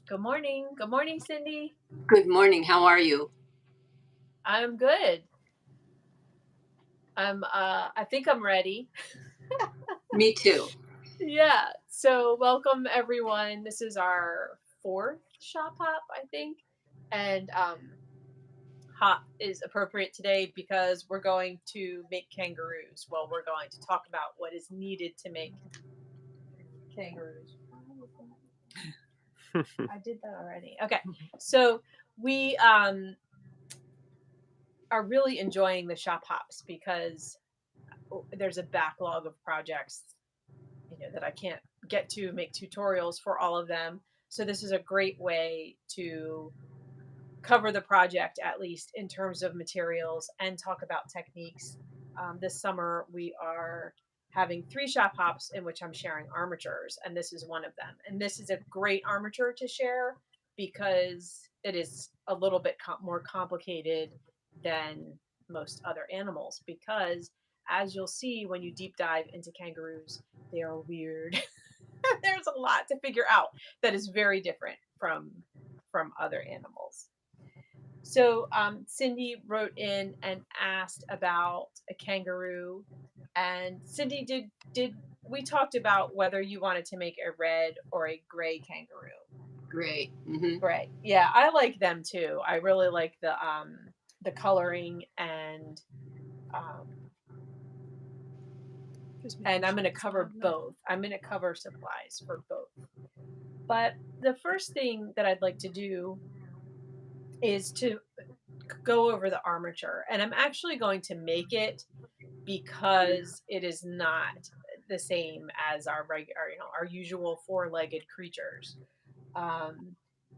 Good morning. Good morning, Cindy. Good morning. How are you? I'm good. I think I'm ready. Me too. Yeah. So welcome everyone. This is our fourth shop hop, I think. And hop is appropriate today because we're going to make kangaroos. Well, we're going to talk about what is needed to make kangaroos. I did that already. Okay. So we are really enjoying the shop hops because there's a backlog of projects that I can't get to make tutorials for all of them. So this is a great way to cover the project, at least in terms of materials, and talk about techniques. This summer we are having 3 shop hops in which I'm sharing armatures, and this is one of them. And this is a great armature to share because it is a little bit more complicated than most other animals, because as you'll see when you deep dive into kangaroos, they are weird. There's a lot to figure out that is very different from other animals. So Cindy wrote in and asked about a kangaroo, and Cindy, did we talked about whether you wanted to make a red or a gray kangaroo? Great. Mm-hmm. Gray. Yeah, I like them too. I really like the coloring and I'm going to cover both. I'm going to cover supplies for both. But the first thing that I'd like to do is to go over the armature. And I'm actually going to make it because it is not the same as our regular, our usual 4-legged creatures.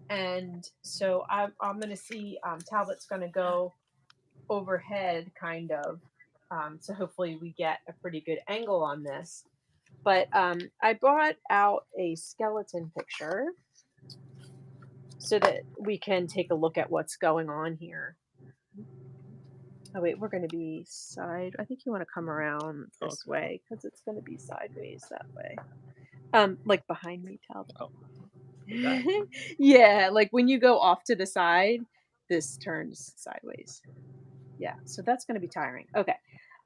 And so I'm going to see Talbot's going to go overhead, kind of. So hopefully we get a pretty good angle on this. But I brought out a skeleton picture so that we can take a look at what's going on here. Oh wait, we're going to be side. I think you want to come around this way because it's going to be sideways that way. Like behind me, Talbot. Oh. Okay. Yeah, like when you go off to the side, this turns sideways. Yeah, so that's going to be tiring. Okay.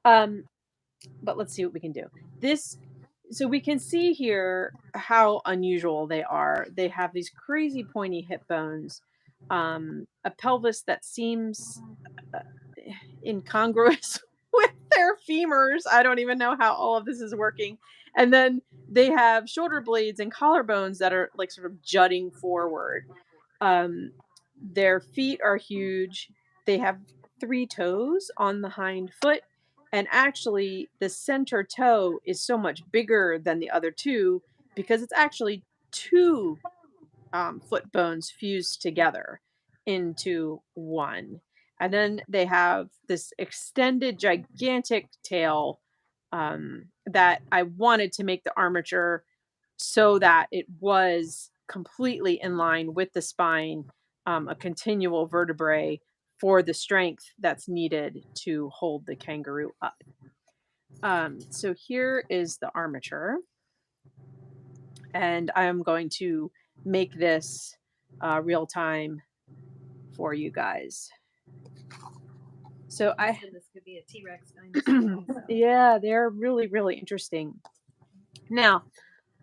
But let's see what we can do. So we can see here how unusual they are. They have these crazy pointy hip bones, a pelvis that seems incongruous with their femurs. I don't even know how all of this is working. And then they have shoulder blades and collarbones that are like sort of jutting forward. Their feet are huge. They have 3 toes on the hind foot. And actually, the center toe is so much bigger than the other 2 because it's actually 2 foot bones fused together into one. And then they have this extended, gigantic tail that I wanted to make the armature so that it was completely in line with the spine, a continual vertebrae for the strength that's needed to hold the kangaroo up. So here is the armature, and I am going to make this real time for you guys. So this could be a T-Rex dinosaur. yeah, they're really, really interesting. Now,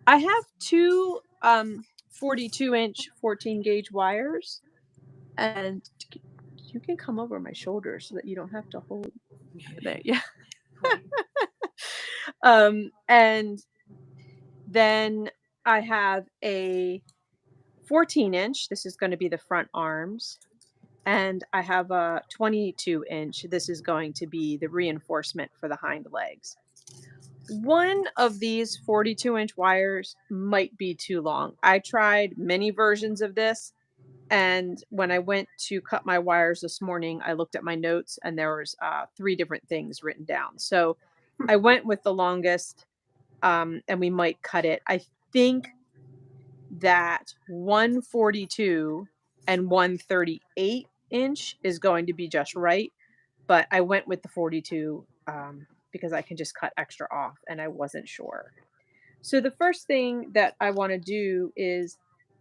I have 2 42-inch 14 gauge wires, and you can come over my shoulder so that you don't have to hold there. Yeah. And then I have a 14-inch. This is going to be the front arms. And I have a 22-inch. This is going to be the reinforcement for the hind legs. One of these 42-inch wires might be too long. I tried many versions of this, and when I went to cut my wires this morning, I looked at my notes, and there was 3 different things written down. So I went with the longest, and we might cut it. I think that 142 and 138-inch is going to be just right, but I went with the 42 because I can just cut extra off, and I wasn't sure. So the first thing that I want to do is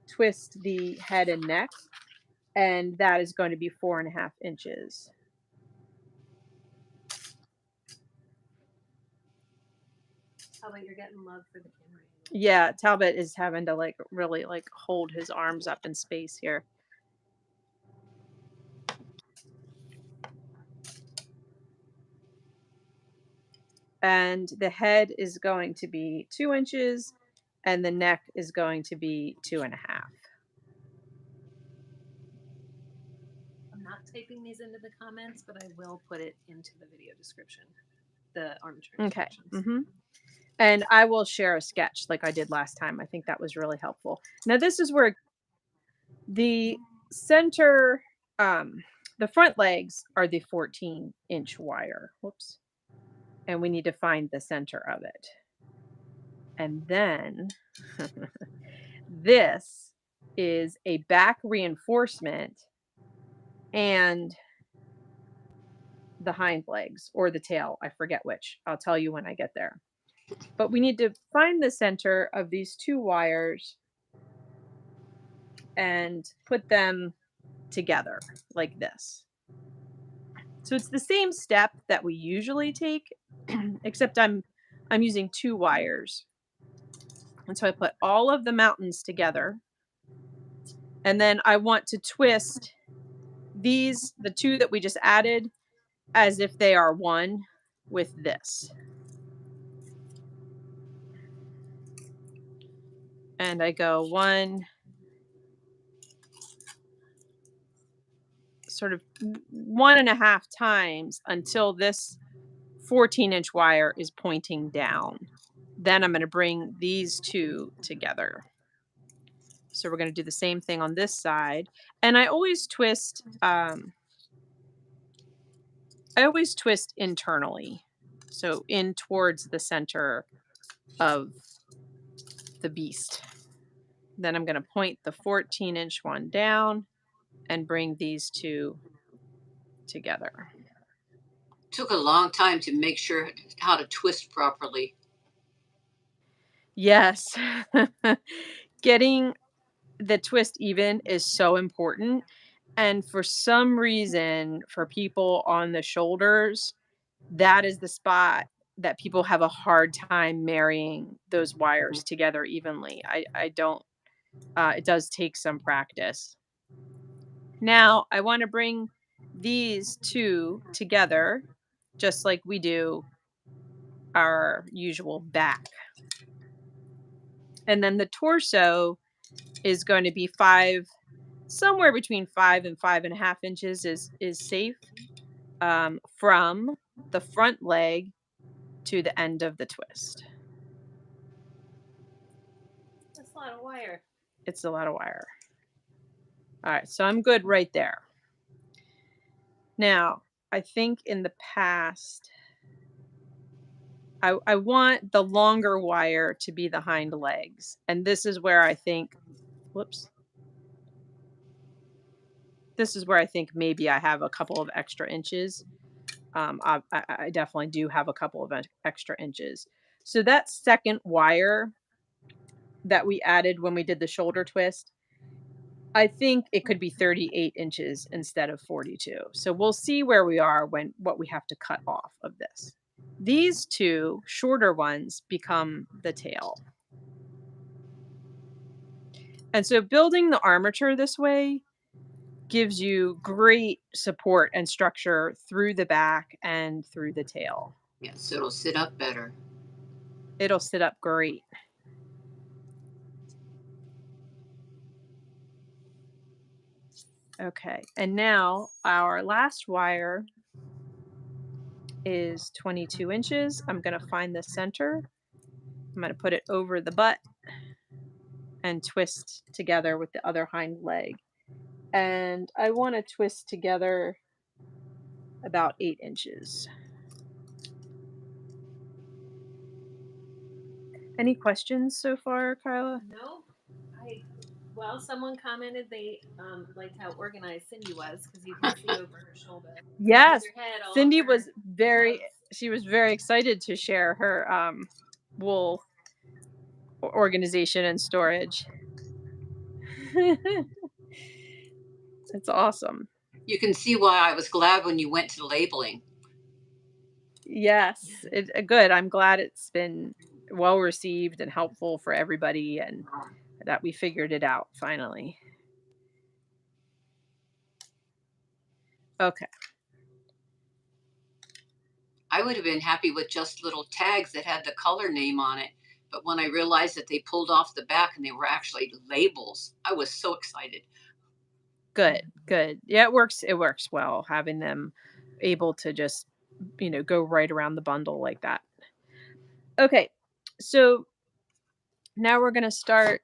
twist the head and neck, and that is going to be 4.5 inches. Talbot, you're getting love for the camera. Yeah, Talbot is having to like really like hold his arms up in space here. And the head is going to be 2 inches and the neck is going to be 2.5. I'm not typing these into the comments, but I will put it into the video description. The armature Okay. instructions. And I will share a sketch like I did last time. I think that was really helpful. Now this is where the center, the front legs are the 14-inch wire. Whoops. And we need to find the center of it. And then this is a back reinforcement and the hind legs or the tail. I forget which. I'll tell you when I get there. But we need to find the center of these 2 wires and put them together like this. So it's the same step that we usually take, except I'm using 2 wires. And so I put all of the mountains together. And then I want to twist these, the 2 that we just added, as if they are one with this. And I go 1, sort of 1.5 times until this 14-inch wire is pointing down. Then I'm going to bring these 2 together. So we're going to do the same thing on this side. And I always twist internally. So in towards the center of the beast. Then I'm going to point the 14-inch one down and bring these 2 together. Took a long time to make sure how to twist properly. Yes. Getting the twist even is so important. And for some reason, for people on the shoulders, that is the spot that people have a hard time marrying those wires together evenly. I don't, it does take some practice. Now I want to bring these 2 together, just like we do our usual back. And then the torso is going to be somewhere between 5 and 5.5 inches is safe, from the front leg to the end of the twist. That's a lot of wire. It's a lot of wire. All right, so I'm good right there. Now, I think in the past, I want the longer wire to be the hind legs. And this is where I think, whoops. This is where I think maybe I have a couple of extra inches. I definitely do have a couple of extra inches. So that second wire that we added when we did the shoulder twist, I think it could be 38 inches instead of 42. So we'll see where we are what we have to cut off of this. These 2 shorter ones become the tail. And so building the armature this way gives you great support and structure through the back and through the tail. Yeah, so it'll sit up better. It'll sit up great. Okay, and now our last wire is 22 inches. I'm going to find the center. I'm going to put it over the butt and twist together with the other hind leg. And I want to twist together about 8 inches. Any questions so far, Kyla? No. Well, someone commented they liked how organized Cindy was because you can see over her shoulder. Yes, Her head, all Cindy her was very, gloves. she was very excited to share her wool organization and storage. It's awesome. You can see why I was glad when you went to labeling. Yes, good. I'm glad it's been well received and helpful for everybody, and that we figured it out finally. Okay. I would have been happy with just little tags that had the color name on it. But when I realized that they pulled off the back and they were actually labels, I was so excited. Good, good. Yeah, it works well having them able to just, go right around the bundle like that. Okay. So now we're going to start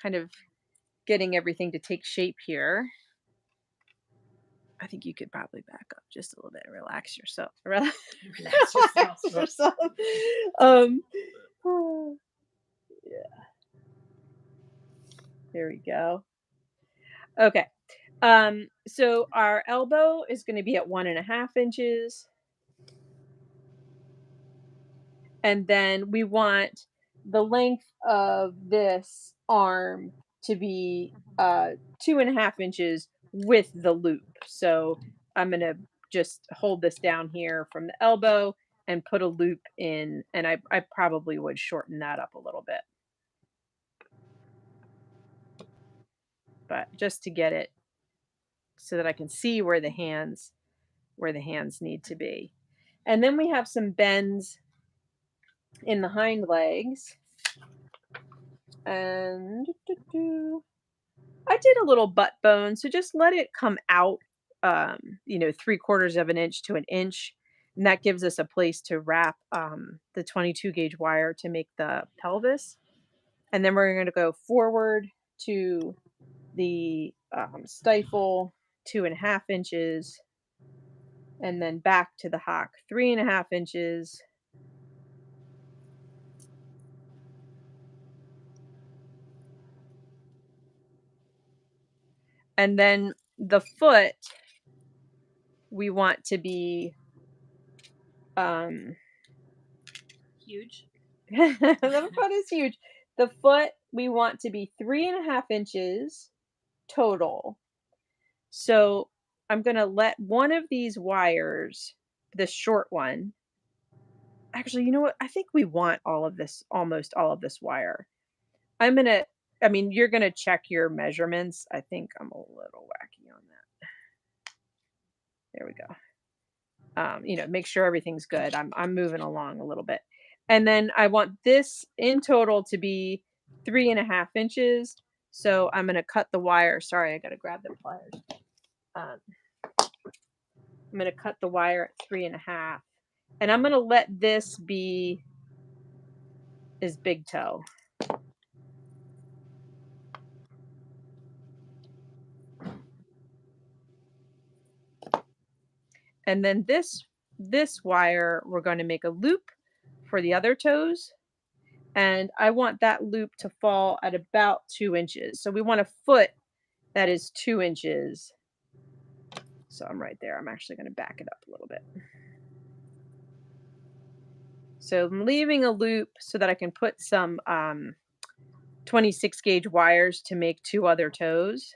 kind of getting everything to take shape here. I think you could probably back up just a little bit. Relax yourself. Relax yourself. Yeah. There we go. Okay. So our elbow is going to be at 1.5 inches. And then we want the length of this arm to be 2.5 inches with the loop. So I'm going to just hold this down here from the elbow and put a loop in. And I probably would shorten that up a little bit. But just to get it so that I can see where the hands need to be. And then we have some bends in the hind legs. And I did a little butt bone, so just let it come out, 3/4 of an inch to an inch. And that gives us a place to wrap the 22 gauge wire to make the pelvis. And then we're going to go forward to the stifle, 2.5 inches. And then back to the hock, 3.5 inches. And then the foot, we want to be huge. the foot is huge. The foot, we want to be 3.5 inches total. So I'm going to let one of these wires, the short one, actually, you know what? I think we want almost all of this wire. You're going to check your measurements. I think I'm a little wacky on that. There we go. Make sure everything's good. I'm moving along a little bit. And then I want this in total to be 3.5 inches. So I'm going to cut the wire. Sorry, I got to grab the pliers. I'm going to cut the wire at 3.5. And I'm going to let this be his big toe. And then this wire, we're going to make a loop for the other toes. And I want that loop to fall at about 2 inches. So we want a foot that is 2 inches. So I'm right there. I'm actually going to back it up a little bit. So I'm leaving a loop so that I can put some 26 gauge wires to make 2 other toes.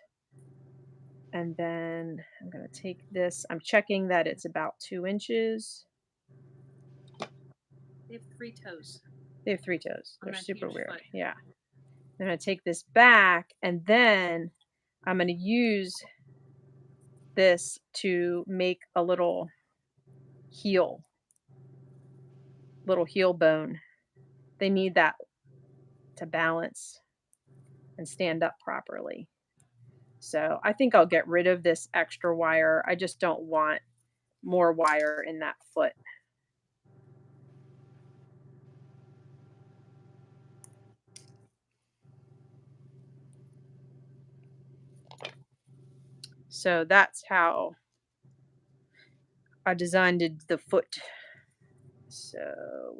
And then I'm going to take this. I'm checking that it's about 2 inches. They have 3 toes. They have 3 toes. They're super weird. Foot. Yeah. I'm going to take this back, and then I'm going to use this to make a little heel bone. They need that to balance and stand up properly. So I think I'll get rid of this extra wire. I just don't want more wire in that foot. So that's how I designed the foot. So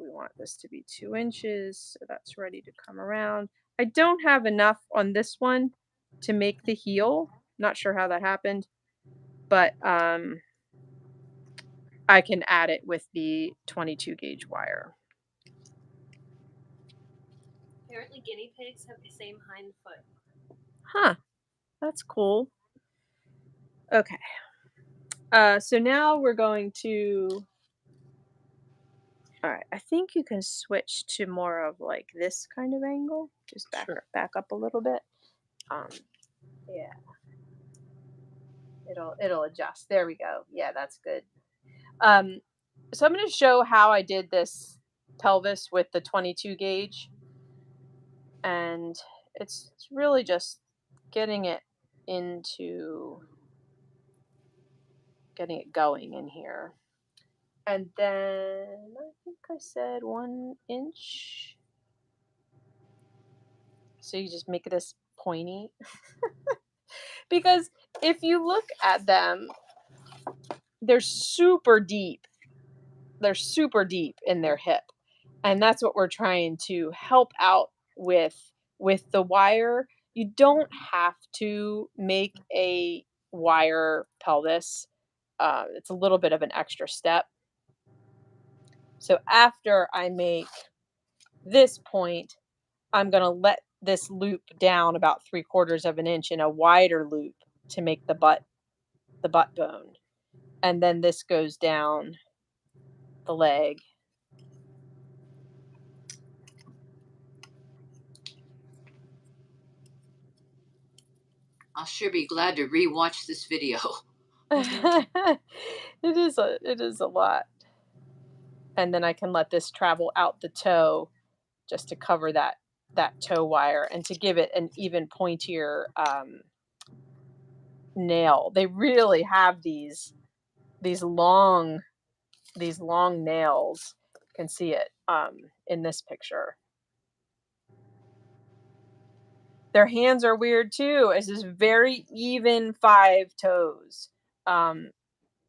we want this to be 2 inches. So that's ready to come around. I don't have enough on this one to make the heel. Not sure how that happened, but I can add it with the 22 gauge wire. Apparently guinea pigs have the same hind foot. Huh. that's cool. Okay. So now we're going to. All right. I think you can switch to more of like this kind of angle. Just Sure. back up a little bit. Yeah. It'll adjust. There we go. Yeah, that's good. So I'm going to show how I did this pelvis with the 22 gauge, and it's really just getting it going in here. And then I think I said 1 inch. So you just make this pointy. Because if you look at them, they're super deep. They're super deep in their hip. And that's what we're trying to help out with the wire. You don't have to make a wire pelvis. It's a little bit of an extra step. So after I make this point, I'm going to let this loop down about 3/4 of an inch in a wider loop to make the butt bone. And then this goes down the leg. I'll sure be glad to rewatch this video. It is a lot. And then I can let this travel out the toe just to cover that toe wire and to give it an even pointier nail. They really have these long nails. You can see it in this picture. Their hands are weird too. It's just very even 5 toes.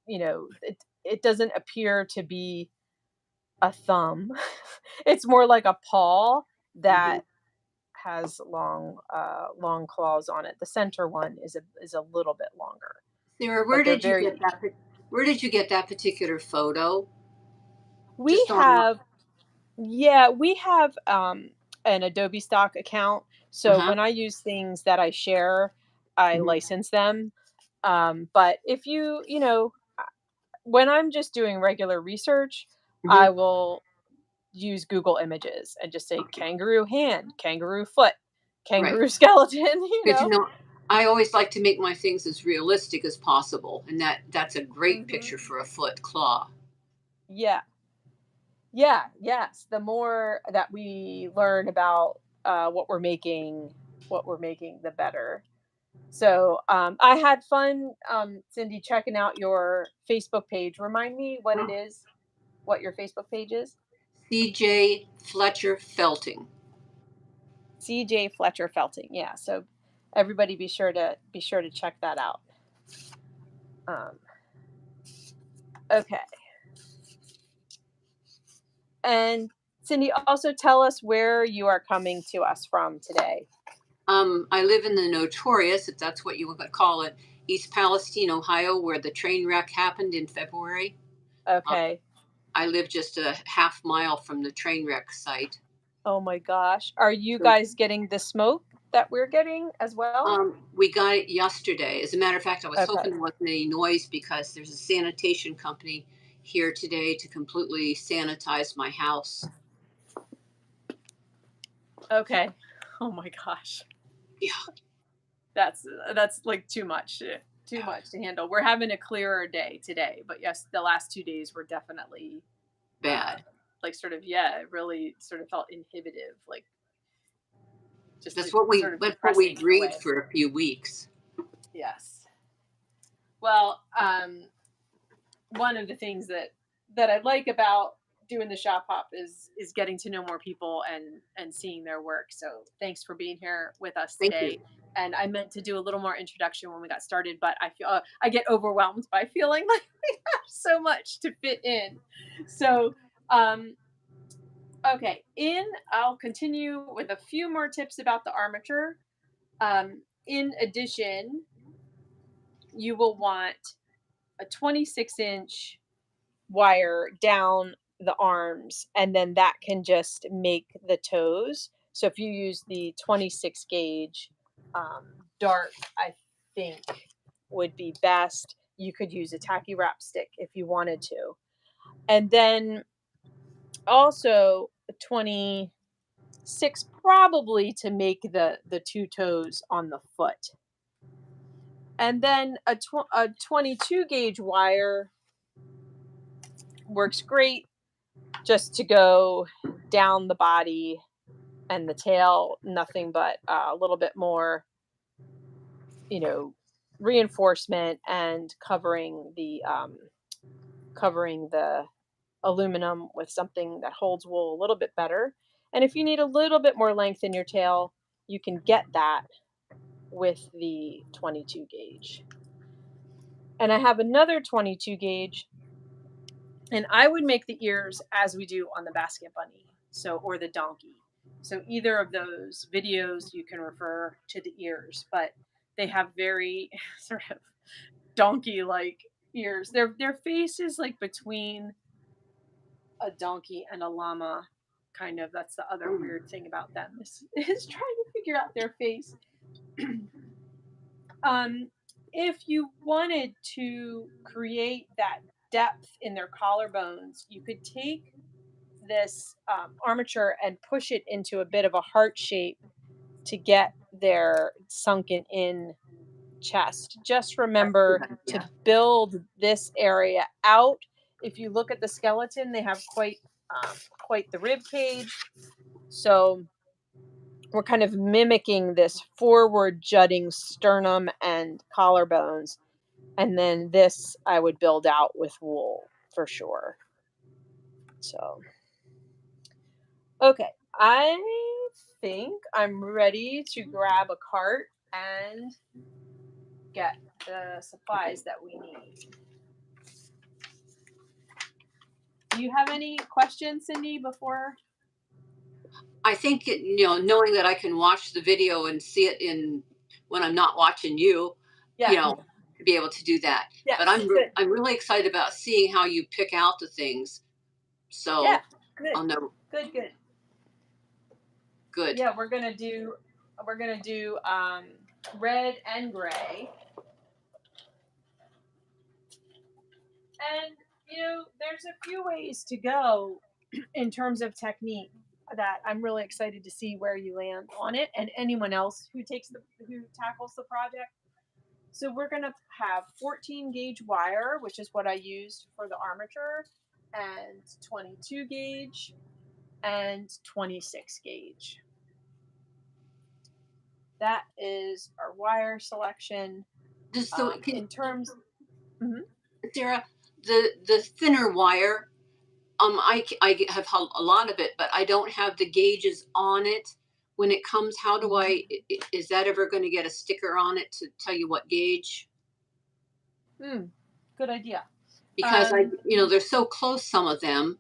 It doesn't appear to be a thumb. It's more like a paw that has long claws on it. The center one is a little bit longer. Sarah, Where did you get that? Where did you get that particular photo? We have an Adobe stock account. So when I use things that I share, I license them. But if when I'm just doing regular research, I will use Google Images and just say kangaroo hand, kangaroo foot, kangaroo skeleton, I always like to make my things as realistic as possible, and that's a great picture for a foot claw. Yeah. Yes. The more that we learn about what we're making, the better. So I had fun, Cindy, checking out your Facebook page. Remind me what it is, what your Facebook page is. CJ Fletcher Felting. CJ Fletcher Felting. Yeah. So everybody be sure to check that out. Okay. And Cindy, also tell us where you are coming to us from today. I live in the notorious, if that's what you would call it, East Palestine, Ohio, where the train wreck happened in February. Okay. I live just a half mile from the train wreck site. Oh my gosh. Are you guys getting the smoke that we're getting as well? We got it yesterday. As a matter of fact, I was hoping there wasn't any noise because there's a sanitation company here today to completely sanitize my house. Okay. Oh my gosh. Yeah. That's like too much to handle. We're having a clearer day today, but yes, the last 2 days were definitely bad. Like sort of, it really sort of felt inhibitive, like just that's what we breathed for a few weeks. Yes. Well, one of the things that I like about doing the shop hop is getting to know more people and seeing their work. So thanks for being here with us today. Thank you. And I meant to do a little more introduction when we got started, but I feel I get overwhelmed by feeling like we have so much to fit in. So, okay, I'll continue with a few more tips about the armature. In addition, you will want a 26-inch wire down the arms, and then that can just make the toes. So if you use the 26 gauge dart, I think would be best. You could use a tacky wrap stick if you wanted to. And then also 26 probably to make the two toes on the foot. And then a 22 gauge wire works great just to go down the body and the tail, nothing but a little bit more, reinforcement and covering the aluminum with something that holds wool a little bit better. And if you need a little bit more length in your tail, you can get that with the 22 gauge. And I have another 22 gauge, and I would make the ears as we do on the basket bunny, or the donkey. So either of those videos, you can refer to the ears, but they have very sort of donkey-like ears. Their face is like between a donkey and a llama, kind of. That's the other weird thing about them is trying to figure out their face. If you wanted to create that depth in their collarbones, you could take this armature and push it into a bit of a heart shape to get their sunken in chest. Just remember to build this area out. If you look at the skeleton, they have quite the rib cage. So we're kind of mimicking this forward jutting sternum and collarbones. And then this I would build out with wool for sure. So, okay, I think I'm ready to grab a cart and get the supplies that we need. Do you have any questions, Cindy, before? I think knowing that I can watch the video and see it when I'm not watching you, be able to do that. Yeah, but I'm really excited about seeing how you pick out the things. So yeah, good. I'll know. Good. Yeah, we're gonna do red and gray. And there's a few ways to go in terms of technique that I'm really excited to see where you land on it, and anyone else who tackles the project. So we're gonna have 14 gauge wire, which is what I used for the armature, and 22 gauge and 26 gauge. That is our wire selection. So in terms, Sarah, the thinner wire, I have a lot of it, but I don't have the gauges on it. When it comes, how do is that ever going to get a sticker on it to tell you what gauge? Good idea. Because they're so close, some of them.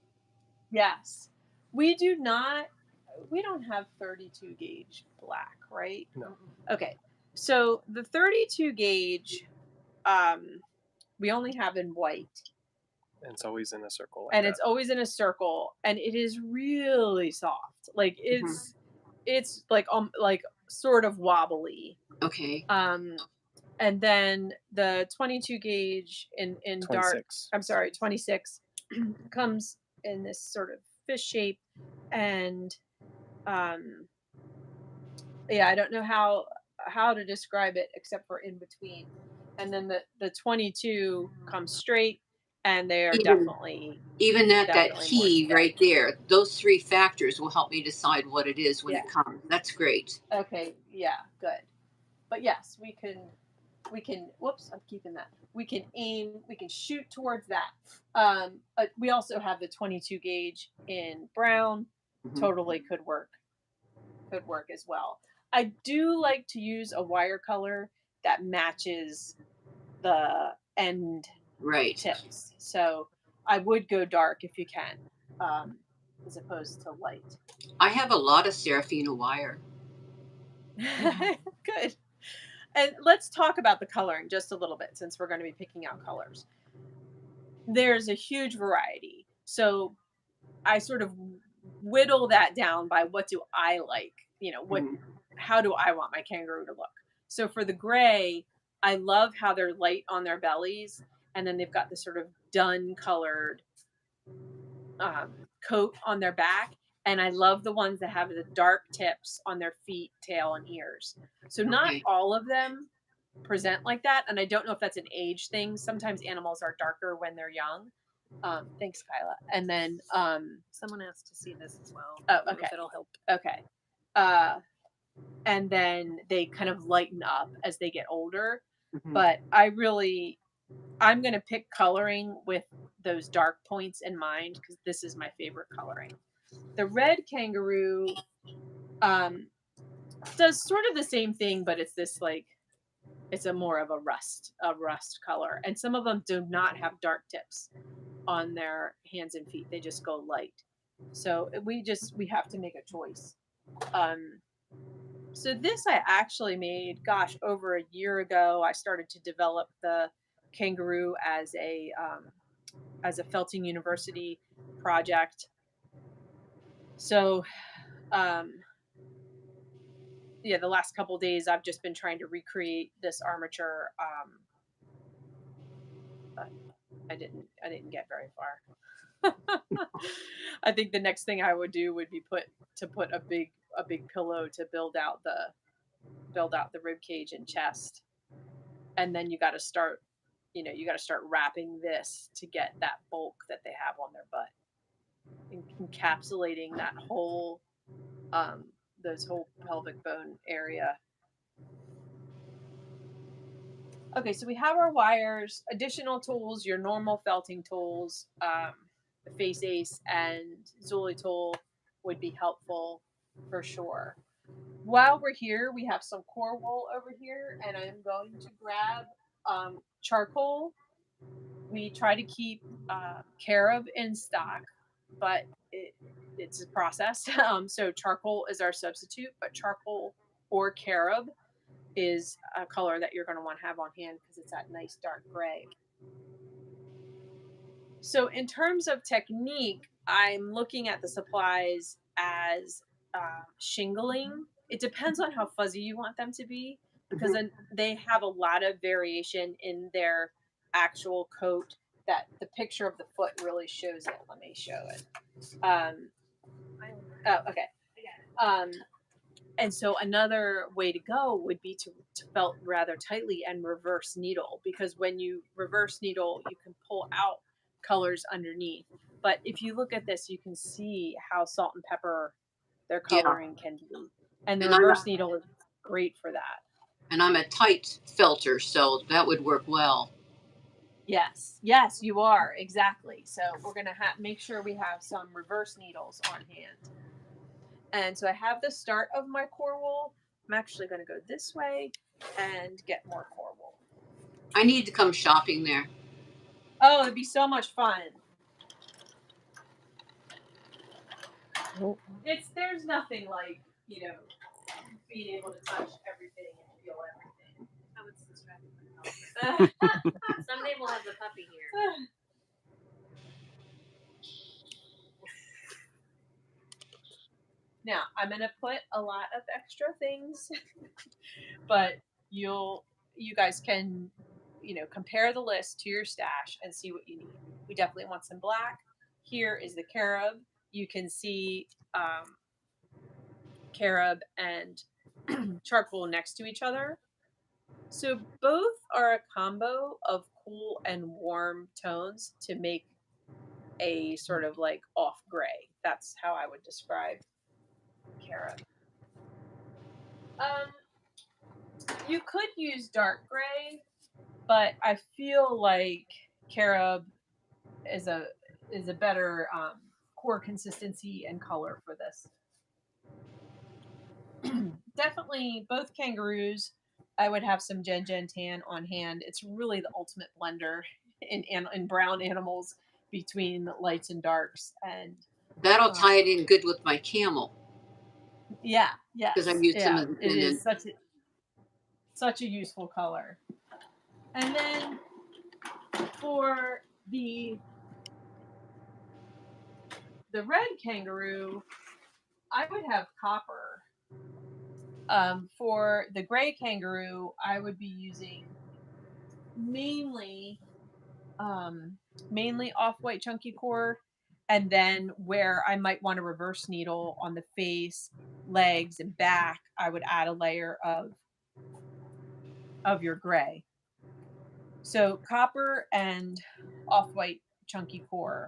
Yes. We don't have 32 gauge black, right? No. Okay. So the 32 gauge, we only have in white. And it's always in a circle. It's always in a circle, and it is really soft. Like it's like sort of wobbly. Okay. And then the 22 gauge in 26. Dark. I'm sorry, 26 comes in this sort of fish shape, and I don't know how to describe it except for in between. And then the 22 comes straight, and they are definitely that key right there. Those three factors will help me decide what it is when it comes. That's great. Okay, yeah, good. But yes, we can. Whoops, I'm keeping that. We can aim. We can shoot towards that. We also have the 22 gauge in brown. Totally could work. Could work as well. I do like to use a wire color that matches the end tips. So I would go dark if you can, as opposed to light. I have a lot of Sarafina wire. Good. And let's talk about the coloring just a little bit, since we're going to be picking out colors. There's a huge variety. So I sort of whittle that down by what do I like? How do I want my kangaroo to look? So for the gray, I love how they're light on their bellies, and then they've got this sort of dun colored coat on their back. And I love the ones that have the dark tips on their feet, tail, and ears. So not all of them present like that, and I don't know if that's an age thing. Sometimes animals are darker when they're young. Thanks, Kyla. And then someone asked to see this as well. Oh, okay. If it'll help. Okay. And then they kind of lighten up as they get older. Mm-hmm. But I'm going to pick coloring with those dark points in mind because this is my favorite coloring. The red kangaroo does sort of the same thing, but it's this like, it's a more of a rust color. And some of them do not have dark tips on their hands and feet. They just go light. So we have to make a choice. So this I actually made, gosh, over a year ago. I started to develop the Kangaroo as a Felting University project. So, yeah, the last couple of days I've just been trying to recreate this armature. But I didn't get very far. I think the next thing I would do would be put a big pillow to build out the rib cage and chest, and then you got to start wrapping this to get that bulk that they have on their butt, encapsulating that whole those whole pelvic bone area. Okay, so we have our wires, additional tools, your normal felting tools, the Face Ace and Zuli tool would be helpful for sure. While we're here, we have some core wool over here, and I'm going to grab charcoal. We try to keep Carob in stock, but it's a process. So charcoal is our substitute, but charcoal or Carob is a color that you're going to want to have on hand because it's that nice dark gray. So in terms of technique, I'm looking at the supplies as shingling. It depends on how fuzzy you want them to be, because then they have a lot of variation in their actual coat that the picture of the foot really shows it. Let me show it. Okay. And so another way to go would be to felt rather tightly and reverse needle, because when you reverse needle, you can pull out colors underneath. But if you look at this, you can see how salt and pepper their coloring can be. And the reverse needle is great for that. And I'm a tight felter, so that would work well. Yes, you are, exactly. So we're going to make sure we have some reverse needles on hand. And so I have the start of my core wool. I'm actually going to go this way and get more core wool. I need to come shopping there. Oh, it'd be so much fun. There's nothing like, being able to touch everything and feel everything. Oh, it's distracting. Someday we'll have the puppy here. Now, I'm going to put a lot of extra things, but you guys can, compare the list to your stash and see what you need. We definitely want some black. Here is the Carob. You can see Carob and charcoal next to each other. So both are a combo of cool and warm tones to make a sort of like off gray. That's how I would describe Carob. You could use dark gray, but I feel like Carob is a better core consistency and color for this. Definitely both kangaroos. I would have some JenGen Tan on hand. It's really the ultimate blender in brown animals between lights and darks, and that'll tie it in good with my camel. Yeah, yes, because I've used some of it is such a useful color. And then for the red kangaroo, I would have copper. For the gray kangaroo, I would be using mainly off-white chunky core, and then where I might want to reverse needle on the face, legs, and back, I would add a layer of your gray. So copper and off-white chunky core.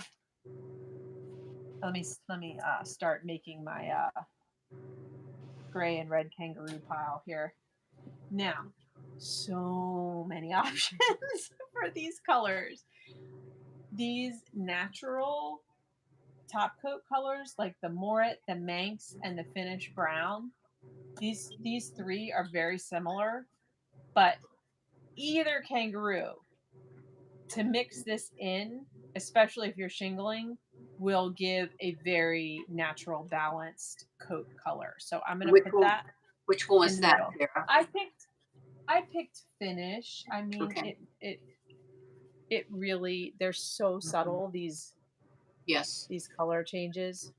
Let me start making my gray and red kangaroo pile here. Now, so many options for these colors. These natural top coat colors like the Morit, the Manx, and the Finnish brown. These three are very similar, but either kangaroo to mix this in, especially if you're shingling, will give a very natural balanced coat color. So I'm going to put that Which one in was the that, middle. Sarah? I picked Finnish. I mean, Okay. it really, they're so subtle, these Yes. color changes.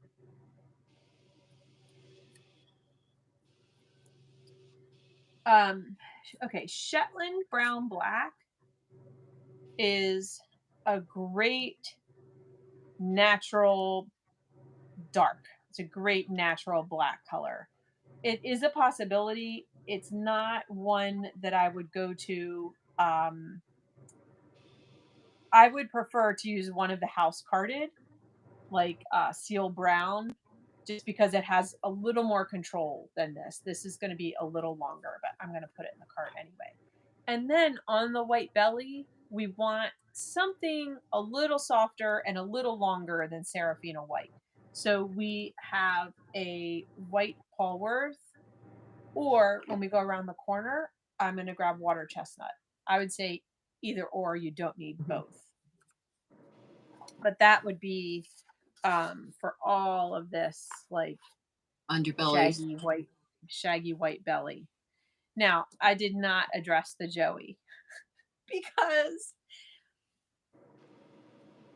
Okay, Shetland brown black is a great natural dark. It's a great natural black color. It is a possibility. It's not one that I would go to. I would prefer to use one of the house carded, like Seal Brown, just because it has a little more control than this. This is going to be a little longer, but I'm going to put it in the cart anyway. And then on the white belly, we want something a little softer and a little longer than Sarafina white. So we have a white Polwarth, or when we go around the corner, I'm going to grab water chestnut. I would say either or, you don't need both. But that would be for all of this, like Underbellies. shaggy white belly. Now, I did not address the Joey because,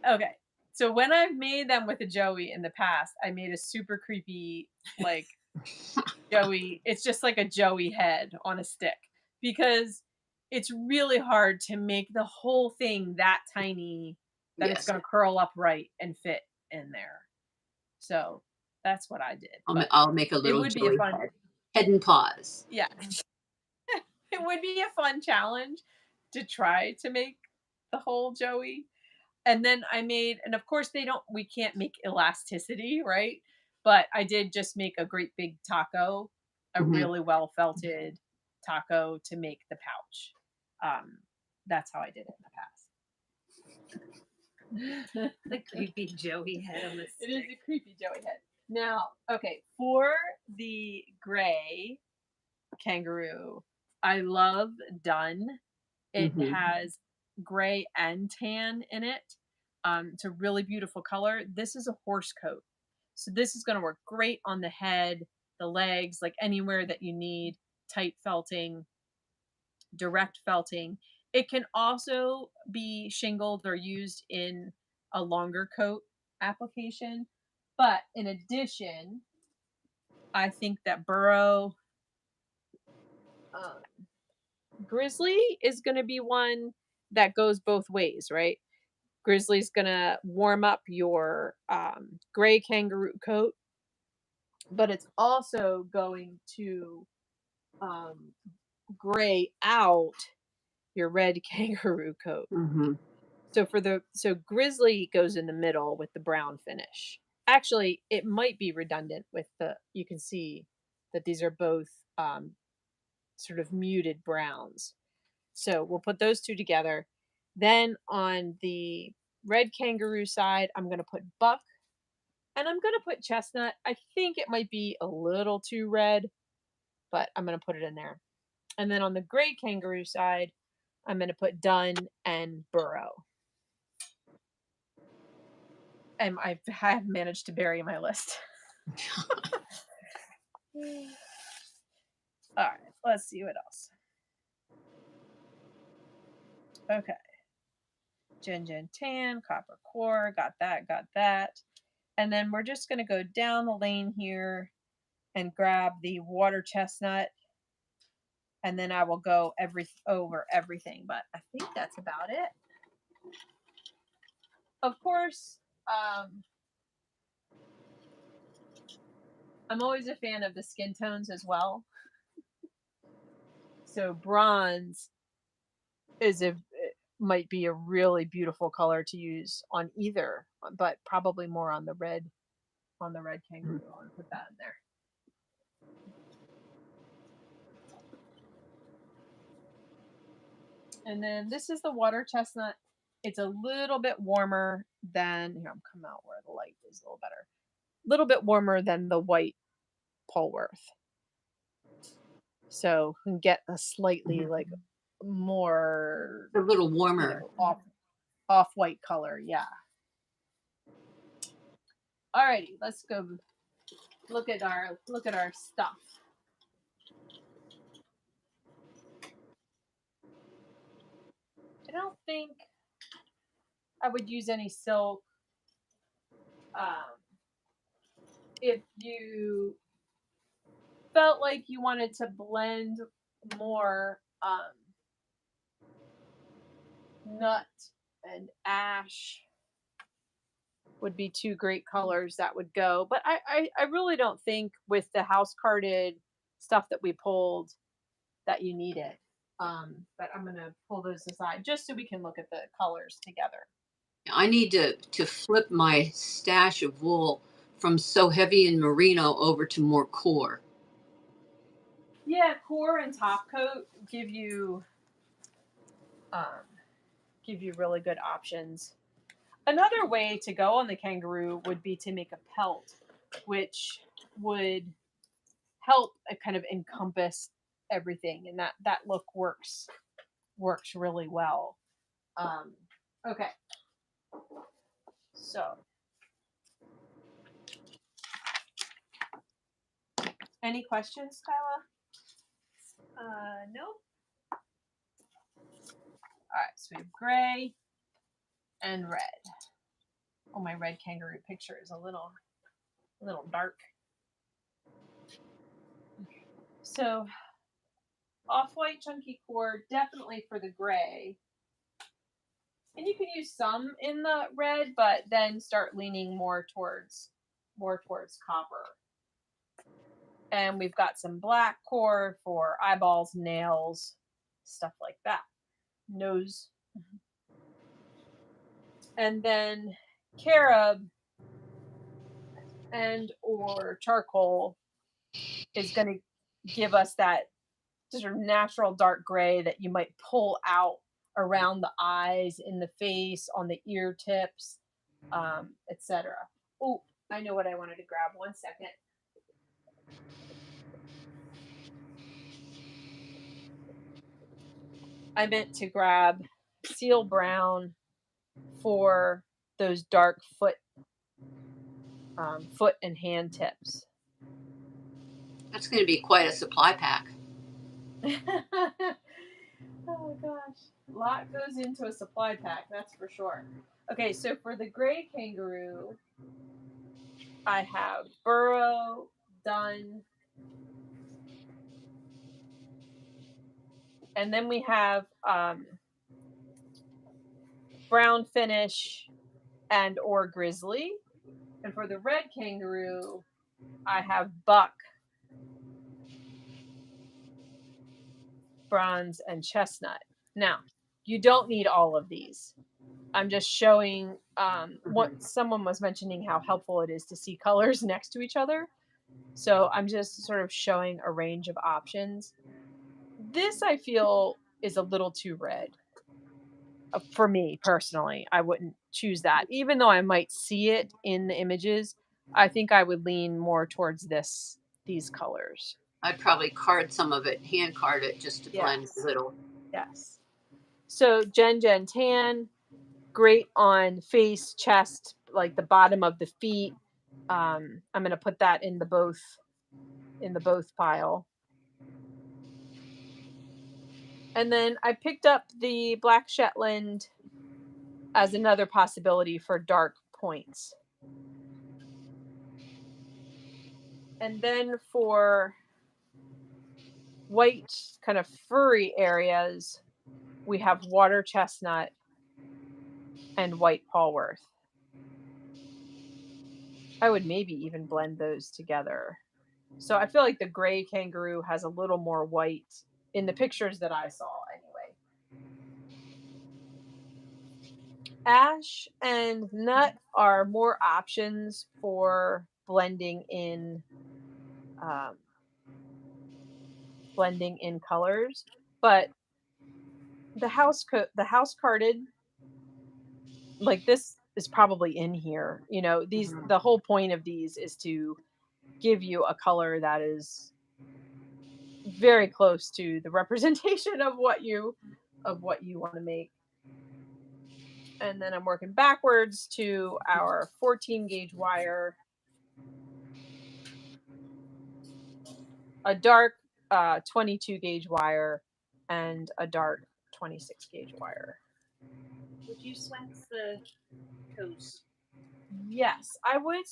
okay, so when I've made them with a Joey in the past, I made a super creepy, like, Joey. It's just like a Joey head on a stick because it's really hard to make the whole thing that tiny that it's Yes. going to curl up right and fit in there. So that's what I did. I'll make a little would be a Joey fun- head and paws. Yeah. It would be a fun challenge to try to make the whole Joey. And then I made, and of course we can't make elasticity, right? But I did just make a great big taco, a really well felted taco to make the pouch. That's how I did it in the past. The creepy Joey head on the stick. It is a creepy Joey head. Now, okay, for the gray kangaroo, I love Dun. It has gray and tan in it. It's a really beautiful color. This is a horse coat. So this is going to work great on the head, the legs, like anywhere that you need tight felting, direct felting. It can also be shingled or used in a longer coat application. But in addition, I think that Burro Grizzly is going to be one that goes both ways, right? Grizzly's going to warm up your gray kangaroo coat, but it's also going to gray out your red kangaroo coat. So Grizzly goes in the middle with the brown finish. Actually, it might be redundant with you can see that these are both sort of muted browns. So we'll put those two together. Then on the red kangaroo side, I'm going to put buck and I'm going to put chestnut. I think it might be a little too red, but I'm going to put it in there. And then on the gray kangaroo side, I'm going to put dun and burro. And I have managed to bury my list. All right, let's see what else. Okay. JenGen Tan, Copper Core, got that. And then we're just going to go down the lane here and grab the water chestnut and then I will go over everything, but I think that's about it. Of course, I'm always a fan of the skin tones as well. So bronze might be a really beautiful color to use on either, but probably more on the red kangaroo. I'll put that in there. And then this is the water chestnut. It's a little bit warmer than, here, I'm coming out where the light is a little better. A little bit warmer than the white Polwarth. So you can get a slightly like more, a little warmer, off white color. Yeah. Alrighty, let's go look at our stuff. I don't think I would use any silk. If you felt like you wanted to blend more nut and ash, would be two great colors that would go. But I really don't think with the house carded stuff that we pulled that you need it. But I'm gonna pull those aside just so we can look at the colors together. I need to flip my stash of wool from so heavy in merino over to more core. Yeah, core and top coat give you really good options. Another way to go on the kangaroo would be to make a pelt, which would help kind of encompass everything, and that look works really well. Okay, so any questions, Kyla? Nope. All right, so we have gray and red. Oh, my red kangaroo picture is a little dark. So off-white chunky core, definitely for the gray. And you can use some in the red, but then start leaning more towards copper. And we've got some black core for eyeballs, nails, stuff like that. Nose. And then carob and or charcoal is going to give us that sort of natural dark gray that you might pull out around the eyes, in the face, on the ear tips, etc. Oh, I know what I wanted to grab. 1 second. I meant to grab seal brown for those dark foot and hand tips. That's going to be quite a supply pack. Oh gosh, a lot goes into a supply pack, that's for sure. Okay, so for the gray kangaroo, I have burro done, and then we have brown Finnish and or Grizzly, and for the red kangaroo, I have buck, bronze, and chestnut. Now, you don't need all of these. I'm just showing what someone was mentioning, how helpful it is to see colors next to each other. So I'm just sort of showing a range of options. This I feel is a little too red. For me personally, I wouldn't choose that. Even though I might see it in the images, I think I would lean more towards these colors. I'd probably card some of it, hand card it just to blend a little. Yes. So JenGen Tan, great on face, chest, like the bottom of the feet. I'm going to put that in the both pile. And then I picked up the Black Shetland as another possibility for dark points. And then for white kind of furry areas, we have water chestnut and white Polwarth. I would maybe even blend those together. So I feel like the gray kangaroo has a little more white in the pictures that I saw anyway. Ash and nut are more options for blending in colors, but the house carded, like, this is probably in here. You know, these the whole point of these is to give you a color that is very close to the representation of what you want to make. And then I'm working backwards to our 14 gauge wire, a dark 22 gauge wire, and a dark 26 gauge wire. Would you wax the toes? Yes, I would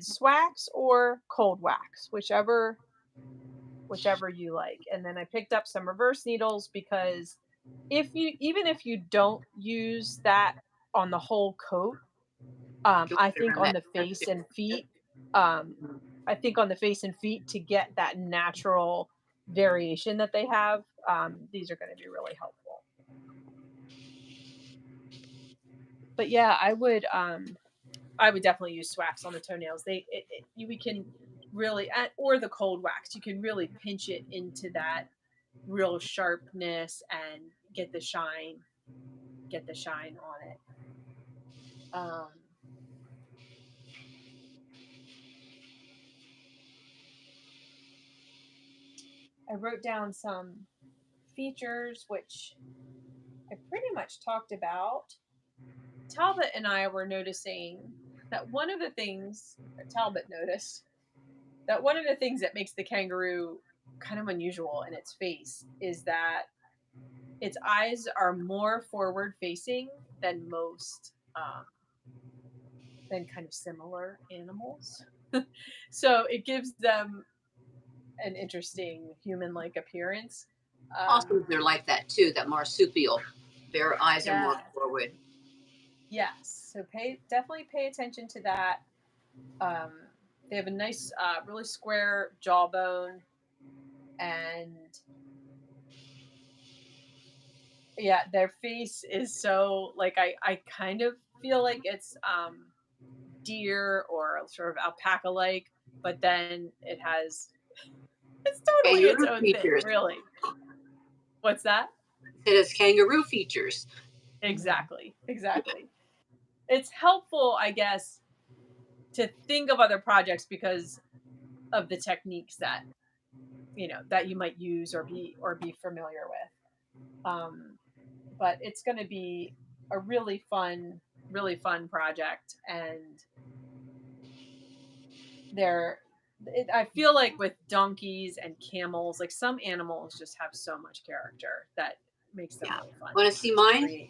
swax or cold wax, whichever you like. And then I picked up some reverse needles because even if you don't use that on the whole coat, I think on the face and feet, to get that natural variation that they have, these are going to be really helpful. But yeah, I would definitely use swax on the toenails. We can really, or the cold wax, you can really pinch it into that real sharpness and get the shine on it. I wrote down some features which I pretty much talked about. Talbot and I were noticing that one of the things Talbot noticed that one of the things that makes the kangaroo kind of unusual in its face is that its eyes are more forward facing than most than kind of similar animals. So it gives them an interesting human-like appearance. Also, they're like that too, that marsupial. Their eyes are more forward. Yes, so definitely pay attention to that. They have a nice, really square jawbone, and yeah, their face is so, like, I kind of feel like it's deer or sort of alpaca like, but then it's totally its own features. Thing, really. What's that? It has kangaroo features. Exactly. It's helpful, I guess, to think of other projects because of the techniques that you might use or be familiar with. But it's going to be a really fun project, and I feel like with donkeys and camels, like, some animals just have so much character that makes them really fun. Want to see mine?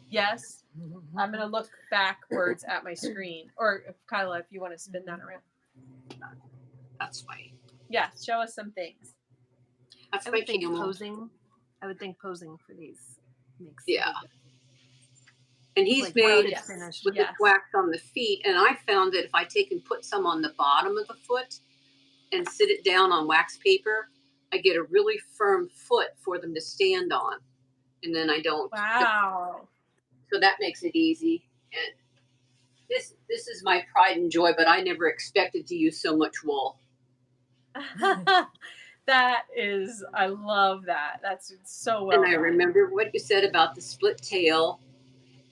Yes. I'm going to look backwards at my screen. Or, Kyla, if you want to spin that around. That's fine. Yeah, show us some things. That's I would think posing. I would think posing for these makes and he's like made with the wax on the feet, and I found that if I take and put some on the bottom of the foot and sit it down on wax paper, I get a really firm foot for them to stand on, and then I don't. Wow. So that makes it easy. And this is my pride and joy, but I never expected to use so much wool. I love that. That's so well done. I remember what you said about the split tail.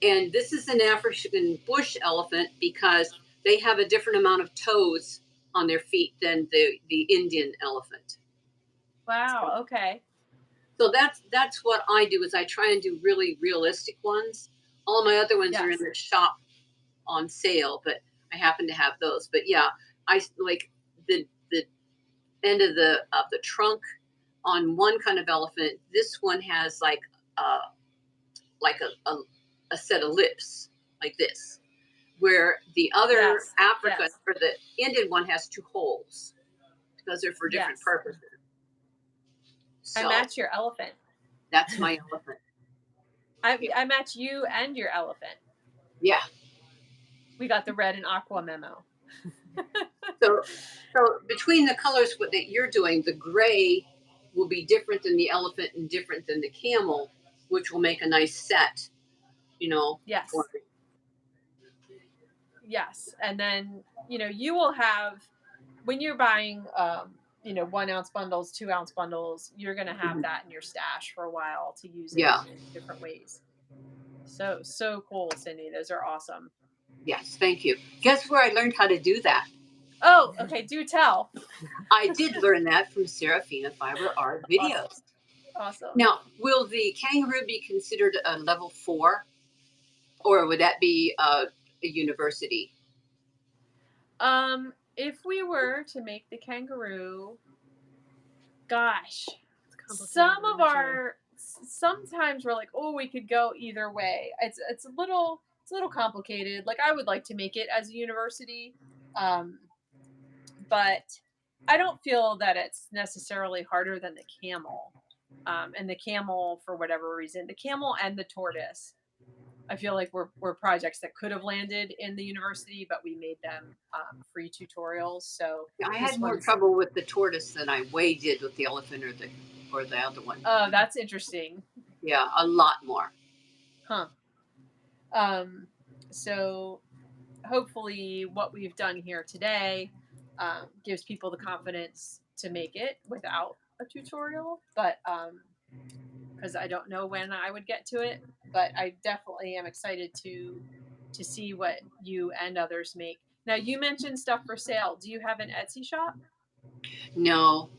And this is an African bush elephant because they have a different amount of toes on their feet than the Indian elephant. Wow, okay. So that's what I do, is I try and do really realistic ones. All my other ones are in the shop on sale, but I happen to have those. But yeah, I like the end of the trunk on one kind of elephant. This one has like a set of lips like this, where the other African or the Indian one has two holes because they're for different purposes. So I match your elephant. that's my elephant. I match you and your elephant. Yeah. We got the red and aqua memo. So between the colors that you're doing, the gray will be different than the elephant and different than the camel, which will make a nice set, you know. Yes. For me. Yes. And then, you will have, when you're buying, 1 ounce bundles, 2 ounce bundles, you're going to have that in your stash for a while to use it Yeah. in different ways. So cool, Cindy. Those are awesome. Yes, thank you. Guess where I learned how to do that? Oh, okay. Do tell. I did learn that from Sarafina Fiber Art videos. Awesome. Now, will the kangaroo be considered a level 4, or would that be a university? If we were to make the kangaroo, gosh, sometimes we're like, oh, we could go either way. It's a little complicated. Like, I would like to make it as a university, but I don't feel that it's necessarily harder than the camel. And the camel, for whatever reason, the camel and the tortoise, I feel like we're projects that could have landed in the university, but we made them free tutorials. So I had more trouble with the tortoise than I did with the elephant or the other one. Oh, that's interesting. Yeah, a lot more. Huh. So hopefully what we've done here today gives people the confidence to make it without a tutorial, but because I don't know when I would get to it, but I definitely am excited to see what you and others make. Now, you mentioned stuff for sale. Do you have an Etsy shop? No.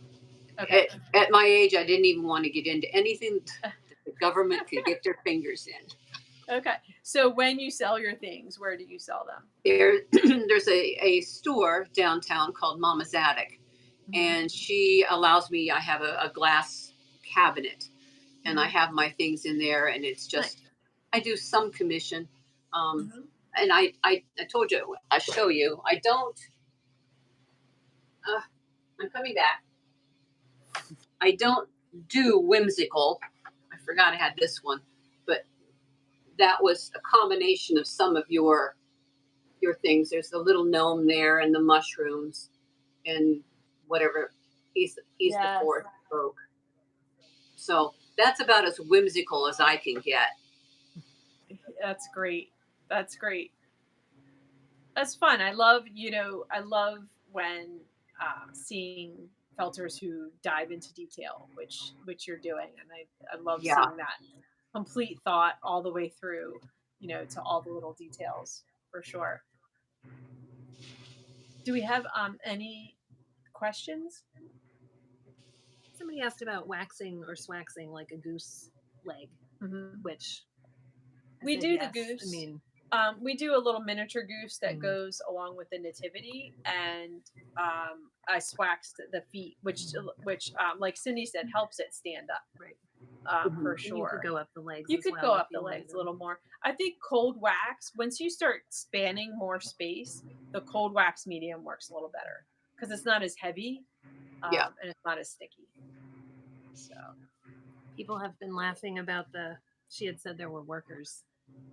Okay. At my age, I didn't even want to get into anything that the government could get their fingers in. Okay. So when you sell your things, where do you sell them? There's a store downtown called Mama's Attic, and she allows me, I have a glass cabinet, and I have my things in there, and it's just, nice. I do some commission. And I told you, I'll show you. I don't, I'm coming back. I don't do whimsical. I forgot I had this one, but that was a combination of some of your things. There's the little gnome there and the mushrooms and whatever. He's the 4th folk. So that's about as whimsical as I can get. That's great. That's great. That's fun. I love when seeing felters who dive into detail, which you're doing, and I love seeing that complete thought all the way through, to all the little details, for sure. Do we have any questions? Somebody asked about waxing or swaxing like a goose leg, which we do yes. The goose. I mean, we do a little miniature goose that goes along with the nativity, and I swaxed the feet, which like Cindy said, helps it stand up. Right. For sure. And you could go up the legs. You could go up the legs a little more. I think cold wax, once you start spanning more space, the cold wax medium works a little better because it's not as heavy, and it's not as sticky. So people have been laughing about she had said there were workers.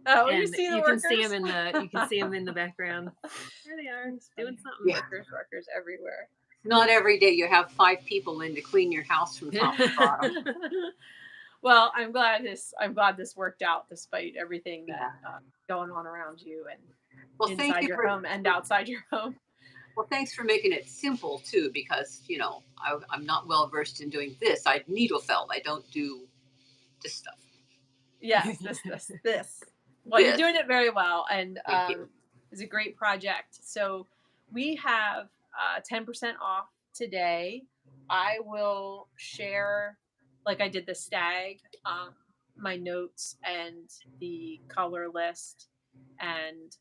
Oh, and you see the workers? Can see them you can see them in the background. There they are, doing something. Yeah. Workers everywhere. Not every day you have 5 people in to clean your house from top to bottom. Well, I'm glad this worked out despite everything that going on around you and inside your home and outside your home. Well, thanks for making it simple too, because I'm not well versed in doing this. I needle felt. I don't do this stuff. Yes, this. Well, you're doing it very well, and it's a great project. So we have 10% off today. I will share, like I did the stag, my notes and the color list, and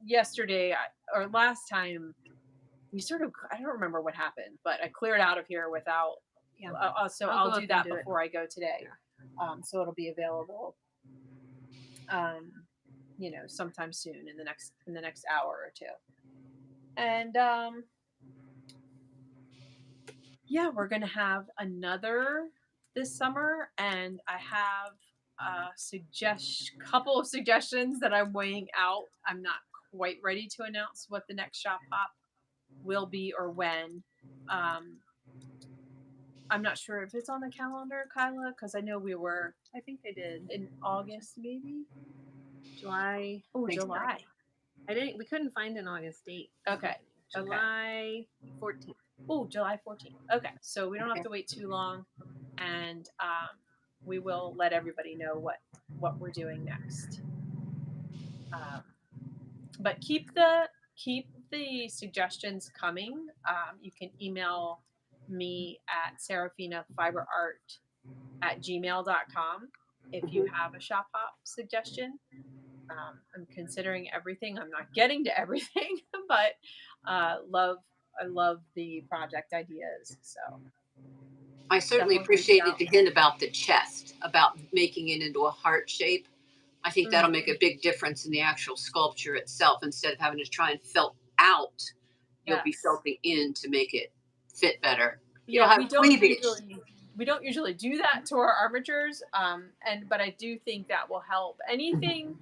yesterday or last time we I don't remember what happened, but I cleared out of here without. Yeah. So I'll do that before I go today. Yeah. So it'll be available, sometime soon in the next hour or two. And yeah, we're gonna have another this summer, and I have a couple of suggestions that I'm weighing out. I'm not quite ready to announce what the next shop hop will be or when. Um, I'm not sure if it's on the calendar, Kyla, because I know we were I think they did in August, maybe. July. Oh, Thanks, July. We couldn't find an August date. Okay. July 14th. Oh, July 14th. Okay, so we don't have Okay. to wait too long, and we will let everybody know what we're doing next. But keep the suggestions coming. You can email me at sarafinafiberart@gmail.com if you have a shop hop suggestion. I'm considering everything. I'm not getting to everything, but I love the project ideas. So I certainly definitely reach appreciated out. the hint about the chest, about making it into a heart shape. I think that'll make a big difference in the actual sculpture itself. Instead of having to try and felt out, you'll be Yes. felting in to make it fit better. You'll Yeah, have cleavage. we don't usually do that to our armatures. But I do think that will help. Anything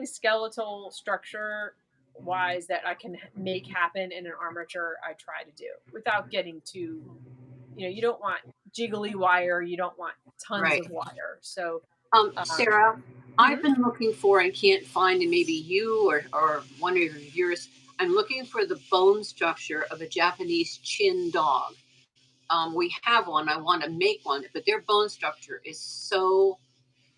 skeletal structure wise that I can make happen in an armature, I try to do without getting too, you don't want jiggly wire, you don't want tons Right. of wire. So, Sarah, mhm. I've been looking for and can't find, and maybe you or one of your viewers, I'm looking for the bone structure of a Japanese chin dog. We have one. I want to make one, but their bone structure is so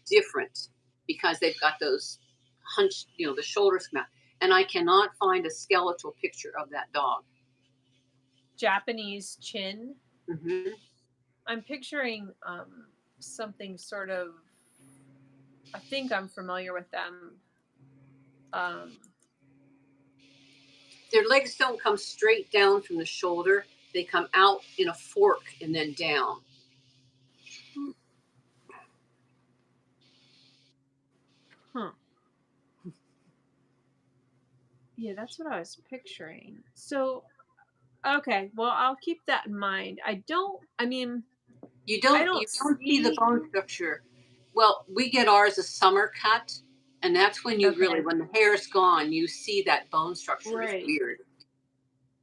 different because they've got those hunched, the shoulders come out, and I cannot find a skeletal picture of that dog. Japanese chin. Mm-hmm. I'm picturing something sort of. I think I'm familiar with them. Their legs don't come straight down from the shoulder; they come out in a fork and then down. Huh. Yeah, that's what I was picturing. So, okay, well, I'll keep that in mind. You I don't don't you don't see the see. bone structure. Well, we get ours a summer cut, and that's when you really, Okay, when the hair's gone, you see that bone structure is right. weird.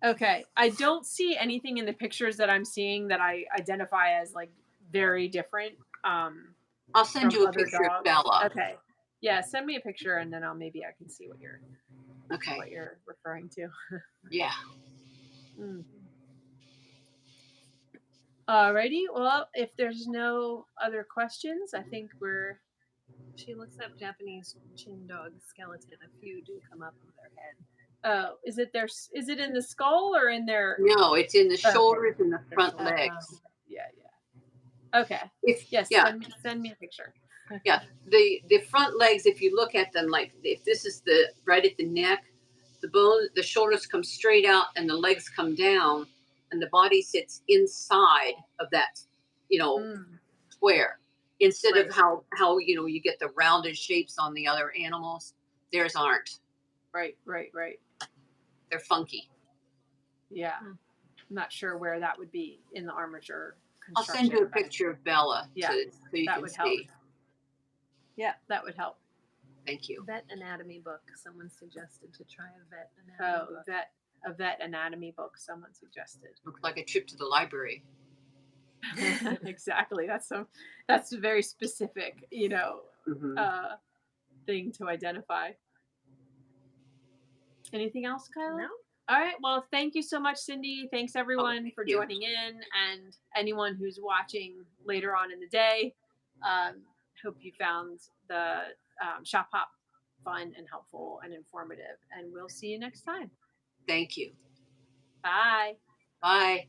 Okay, I don't see anything in the pictures that I'm seeing that I identify as like very different I'll send from you a other picture of dogs. Bella. Okay, yeah, send me a picture and then maybe I can see Okay. what you're referring to. Yeah. Alrighty, well, if there's no other questions, I think we're. She looks up Japanese chin dog skeleton. A few do come up on their head. Oh, is it in the skull or in their? No, it's in the shoulders and the Their front shoulders. legs. Yeah. Okay. Yes, Yeah, send me a picture. yeah. The front legs, if you look at them, like if this is the right at the neck, the shoulders come straight out and the legs come down, and the body sits inside of that, square. Instead of Right. how you get the rounded shapes on the other animals, theirs aren't. Right. They're funky. Yeah. I'm not sure where that would be in the armature I'll send you a construction. picture of Bella Yeah, so you that can would help. see. Yeah, that would help. Thank you. Vet anatomy book. Someone suggested to try a vet anatomy book. A vet anatomy book. Someone suggested. Looks like a trip to the library. Exactly. That's a very specific, thing to identify. Anything else, Kyle? No. All right. Well, thank you so much, Cindy. Thanks everyone for joining in, and anyone who's watching later on in the day. Hope you found the Shop Hop fun and helpful and informative. And we'll see you next time. Thank you. Bye. Bye.